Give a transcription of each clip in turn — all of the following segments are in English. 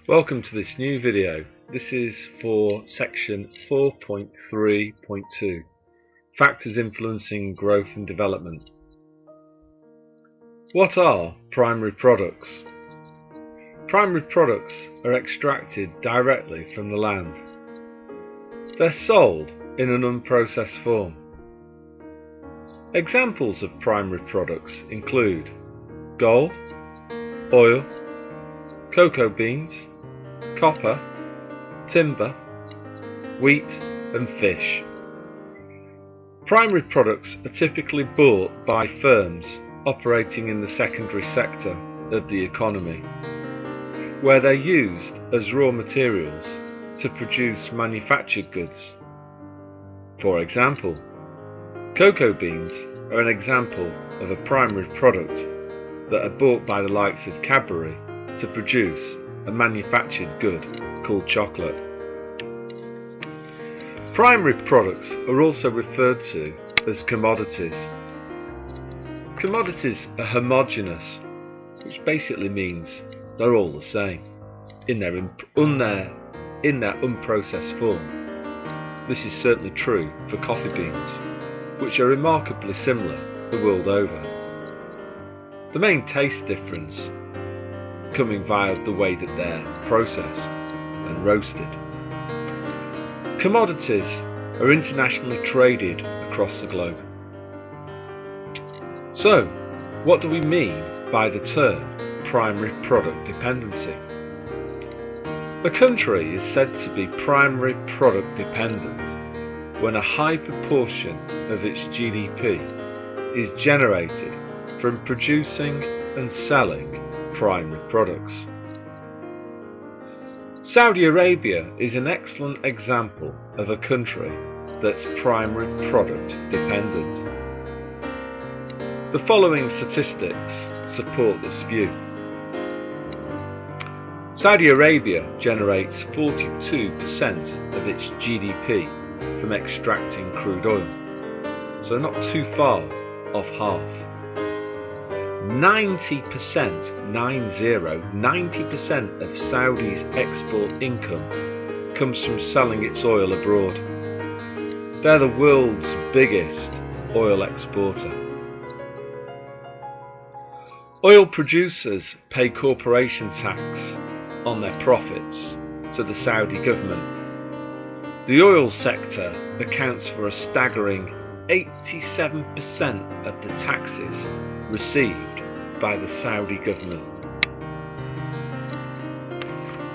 Welcome to this new video. This is for section 4.3.2, Factors Influencing Growth and Development. What are primary products? Primary products are extracted directly from the land. They're sold in an unprocessed form. Examples of primary products include gold, oil, cocoa beans, copper, timber, wheat and fish. Primary products are typically bought by firms operating in the secondary sector of the economy, where they're used as raw materials to produce manufactured goods. For example, cocoa beans are an example of a primary product that are bought by the likes of Cadbury to produce a manufactured good called chocolate. Primary products are also referred to as commodities. Commodities are homogeneous, which basically means they're all the same in their unprocessed form. This is certainly true for coffee beans, which are remarkably similar the world over. The main taste difference coming via the way that they're processed and roasted. Commodities are internationally traded across the globe. So, what do we mean by the term primary product dependency? A country is said to be primary product dependent when a high proportion of its GDP is generated from producing and selling primary products. Saudi Arabia is an excellent example of a country that's primary product dependent. The following statistics support this view. Saudi Arabia generates 42% of its GDP from extracting crude oil, so not too far off half. 90% of Saudi's export income comes from selling its oil abroad. They're the world's biggest oil exporter. Oil producers pay corporation tax on their profits to the Saudi government. The oil sector accounts for a staggering 87% of the taxes received by the Saudi government.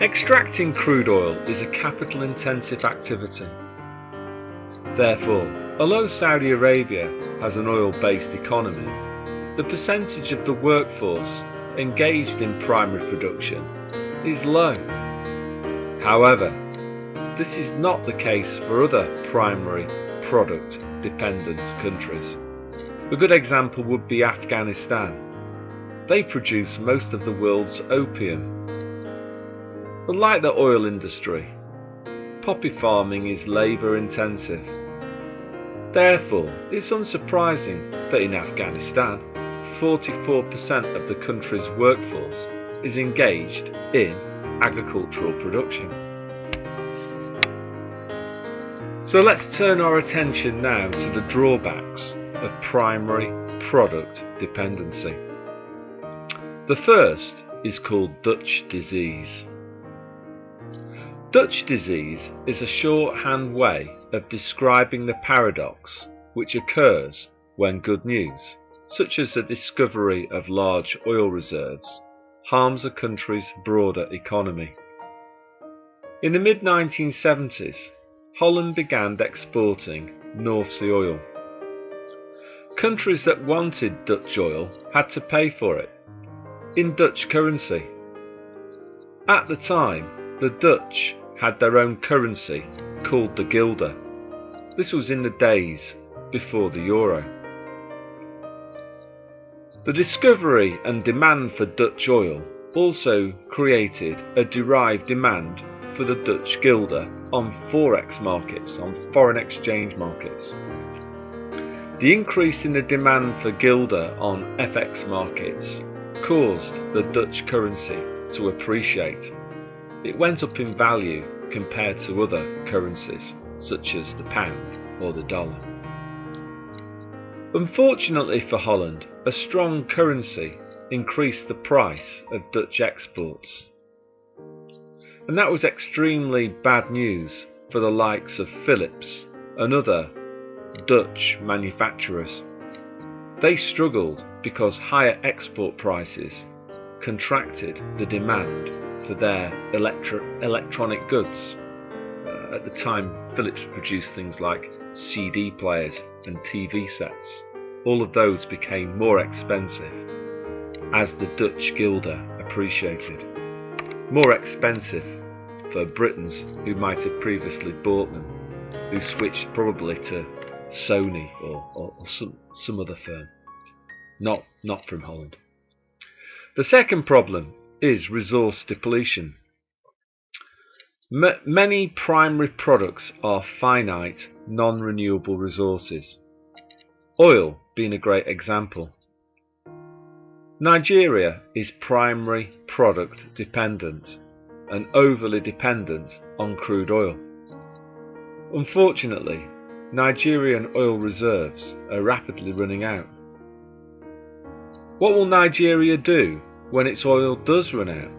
Extracting crude oil is a capital-intensive activity. Therefore, although Saudi Arabia has an oil-based economy, the percentage of the workforce engaged in primary production is low. However, this is not the case for other primary product dependent countries. A good example would be Afghanistan. They produce most of the world's opium. Unlike the oil industry, poppy farming is labour intensive. Therefore, it's unsurprising that in Afghanistan, 44% of the country's workforce is engaged in agricultural production. So let's turn our attention now to the drawbacks of primary product dependency. The first is called Dutch disease. Dutch disease is a shorthand way of describing the paradox which occurs when good news, such as the discovery of large oil reserves, harms a country's broader economy. In the mid-1970s, Holland began exporting North Sea oil. Countries that wanted Dutch oil had to pay for it in Dutch currency. At the time, the Dutch had their own currency called the guilder. This was in the days before the euro. The discovery and demand for Dutch oil also created a derived demand for the Dutch guilder on forex markets, on foreign exchange markets. The increase in the demand for guilder on FX markets caused the Dutch currency to appreciate. it went up in value compared to other currencies such as the pound or the dollar. Unfortunately for Holland, a strong currency increased the price of Dutch exports. And that was extremely bad news for the likes of Philips and other Dutch manufacturers. They struggled because higher export prices contracted the demand for their electronic goods. At the time, Philips produced things like CD players and TV sets. All of those became more expensive as the Dutch guilder appreciated. More expensive for Britons who might have previously bought them, who switched probably to Sony or some other firm, not from Holland. The second problem is resource depletion. Many primary products are finite, non-renewable resources. Oil being a great example. Nigeria is primary product dependent and overly dependent on crude oil. Unfortunately, Nigerian oil reserves are rapidly running out. What will Nigeria do when its oil does run out?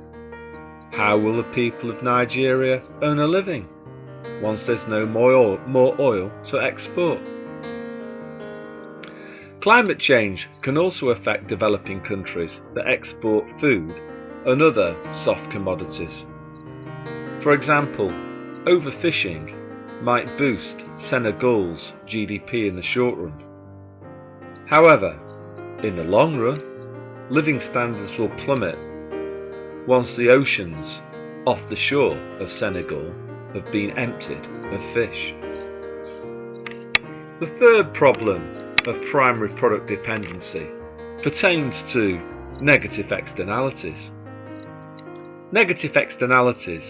How will the people of Nigeria earn a living once there's no more oil to export? Climate change can also affect developing countries that export food and other soft commodities. For example, overfishing might boost Senegal's GDP in the short run. However, in the long run, living standards will plummet once the oceans off the shore of Senegal have been emptied of fish. The third problem of primary product dependency pertains to negative externalities. Negative externalities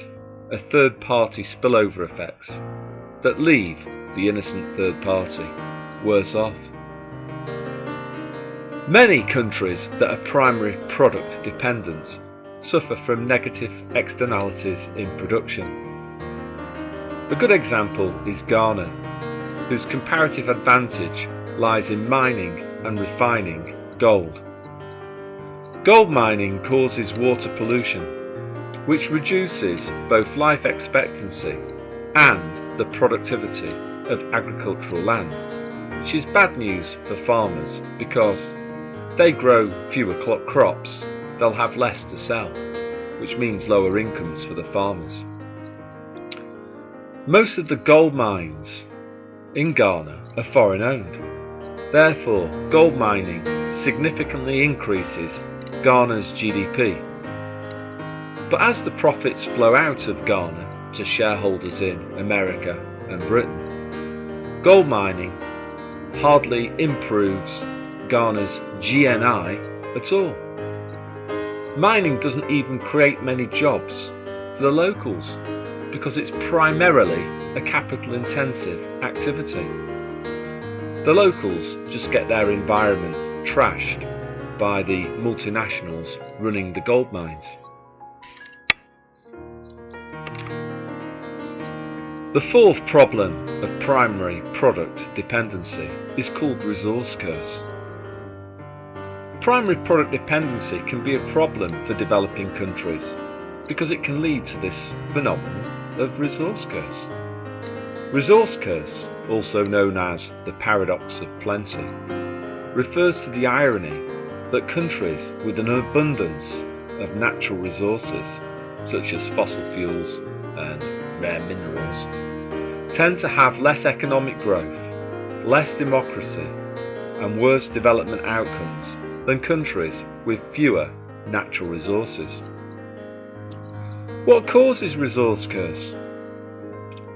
are third-party spillover effects that leave the innocent third party worse off. Many countries that are primary product dependent suffer from negative externalities in production. A good example is Ghana, whose comparative advantage lies in mining and refining gold. Gold mining causes water pollution, which reduces both life expectancy and the productivity of agricultural land, which is bad news for farmers because they grow fewer crops, they'll have less to sell, which means lower incomes for the farmers. Most of the gold mines in Ghana are foreign owned. Therefore, gold mining significantly increases Ghana's GDP. But as the profits flow out of Ghana to shareholders in America and Britain, gold mining hardly improves Ghana's GNI at all. Mining doesn't even create many jobs for the locals because it's primarily a capital-intensive activity. The locals just get their environment trashed by the multinationals running the gold mines. The fourth problem of primary product dependency is called resource curse. Primary product dependency can be a problem for developing countries because it can lead to this phenomenon of resource curse. Resource curse, also known as the paradox of plenty, refers to the irony that countries with an abundance of natural resources, such as fossil fuels and rare minerals, tend to have less economic growth, less democracy, and worse development outcomes than countries with fewer natural resources. What causes resource curse?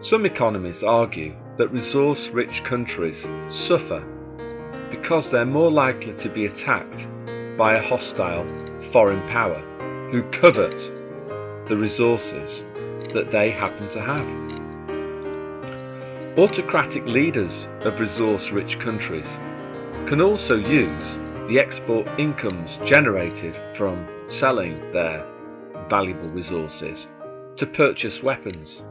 Some economists argue that resource-rich countries suffer because they're more likely to be attacked by a hostile foreign power who covet the resources that they happen to have. Autocratic leaders of resource-rich countries can also use the export incomes generated from selling their valuable resources to purchase weapons,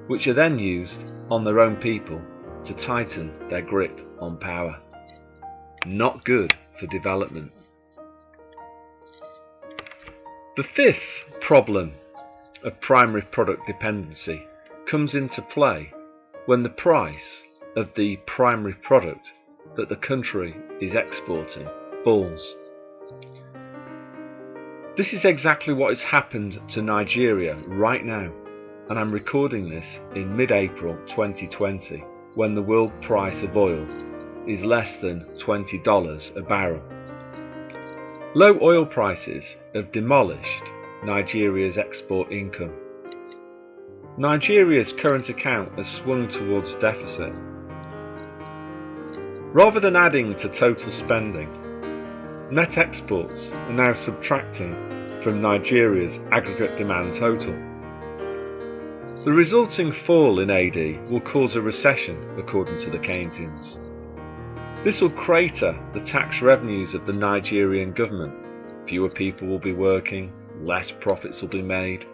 which are then used on their own people to tighten their grip on power. Not good for development. The fifth problem of primary product dependency comes into play when the price of the primary product that the country is exporting falls. This is exactly what has happened to Nigeria right now, and I'm recording this in mid-April 2020 when the world price of oil is less than $20 a barrel. Low oil prices have demolished Nigeria's export income. Nigeria's current account has swung towards deficit. Rather than adding to total spending, net exports are now subtracting from Nigeria's aggregate demand total. The resulting fall in AD will cause a recession, according to the Keynesians. This will crater the tax revenues of the Nigerian government. Fewer people will be working, less profits will be made.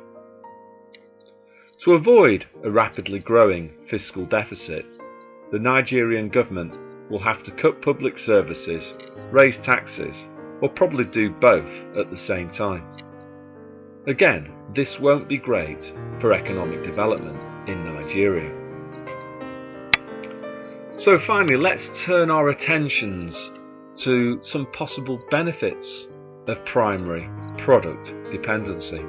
To avoid a rapidly growing fiscal deficit, the Nigerian government will have to cut public services, raise taxes, or probably do both at the same time. Again, this won't be great for economic development in Nigeria. So finally, let's turn our attentions to some possible benefits of primary product dependency.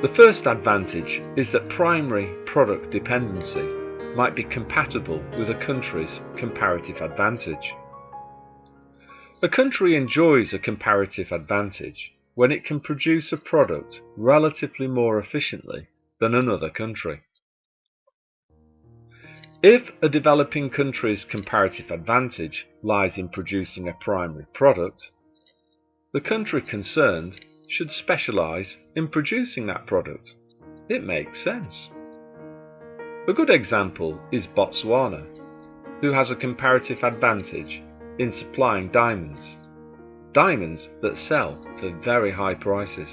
The first advantage is that primary product dependency might be compatible with a country's comparative advantage. A country enjoys a comparative advantage when it can produce a product relatively more efficiently than another country. If a developing country's comparative advantage lies in producing a primary product, the country concerned should specialise in producing that product. It makes sense. A good example is Botswana, who has a comparative advantage in supplying diamonds that sell for very high prices.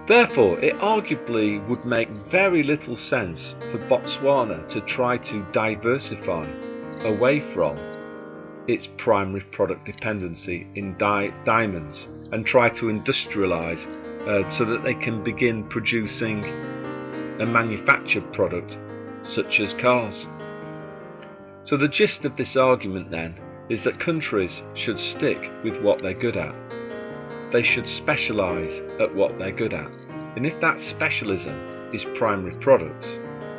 Therefore, it arguably would make very little sense for Botswana to try to diversify away from its primary product dependency in diamonds and try to industrialise so that they can begin producing a manufactured product such as cars. So the gist of this argument then is that countries should stick with what they're good at. They should specialise at what they're good at. And if that specialism is primary products,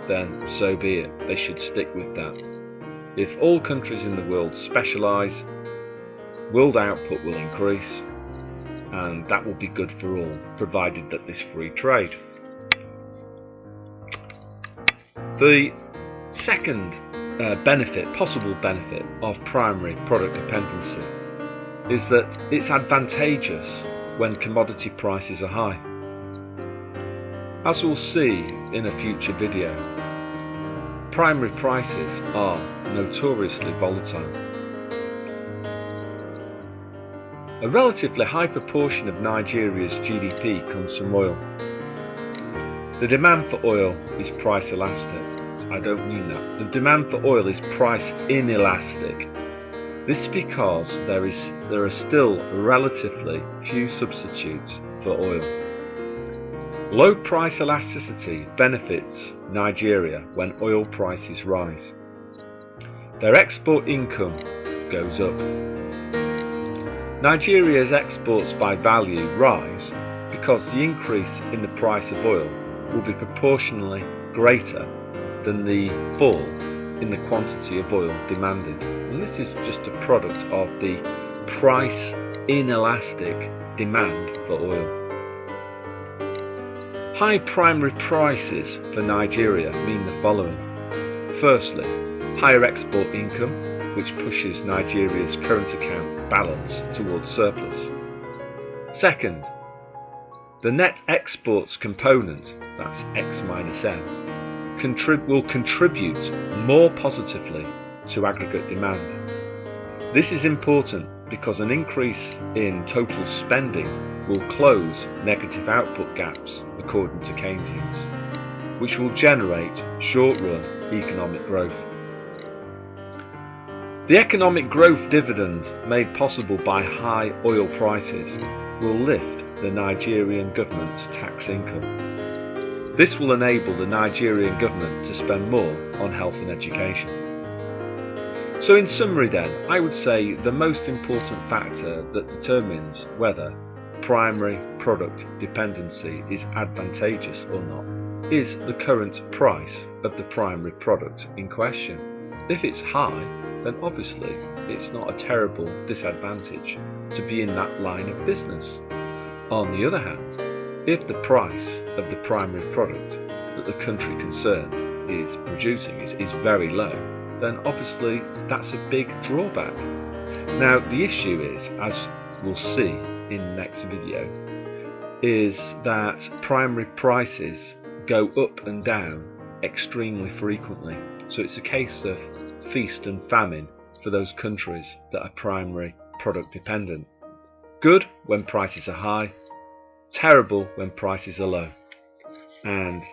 then so be it. They should stick with that. If all countries in the world specialise, world output will increase, and that will be good for all, provided that there's free trade. The second possible benefit of primary product dependency is that it's advantageous when commodity prices are high. As we'll see in a future video, primary prices are notoriously volatile. A relatively high proportion of Nigeria's GDP comes from oil. The demand for oil is price elastic. I don't mean that. The demand for oil is price inelastic. This is because there are still relatively few substitutes for oil. Low price elasticity benefits Nigeria when oil prices rise. Their export income goes up. Nigeria's exports by value rise because the increase in the price of oil will be proportionally greater than the fall in the quantity of oil demanded. And this is just a product of the price inelastic demand for oil. High primary prices for Nigeria mean the following. Firstly, higher export income, which pushes Nigeria's current account balance towards surplus. Second, the net exports component, that's X minus M, will contribute more positively to aggregate demand. This is important because an increase in total spending will close negative output gaps, according to Keynesians, which will generate short-run economic growth. The economic growth dividend made possible by high oil prices will lift the Nigerian government's tax income. This will enable the Nigerian government to spend more on health and education. So in summary then, I would say the most important factor that determines whether primary product dependency is advantageous or not is the current price of the primary product in question. If it's high, then obviously it's not a terrible disadvantage to be in that line of business. On the other hand, if the price of the primary product that the country concerned is producing is very low, then obviously that's a big drawback. Now the issue is, as we'll see in the next video, is that primary prices go up and down extremely frequently. So it's a case of feast and famine for those countries that are primary product dependent. Good when prices are high, terrible when prices are low. And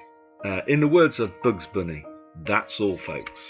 in the words of Bugs Bunny, that's all, folks.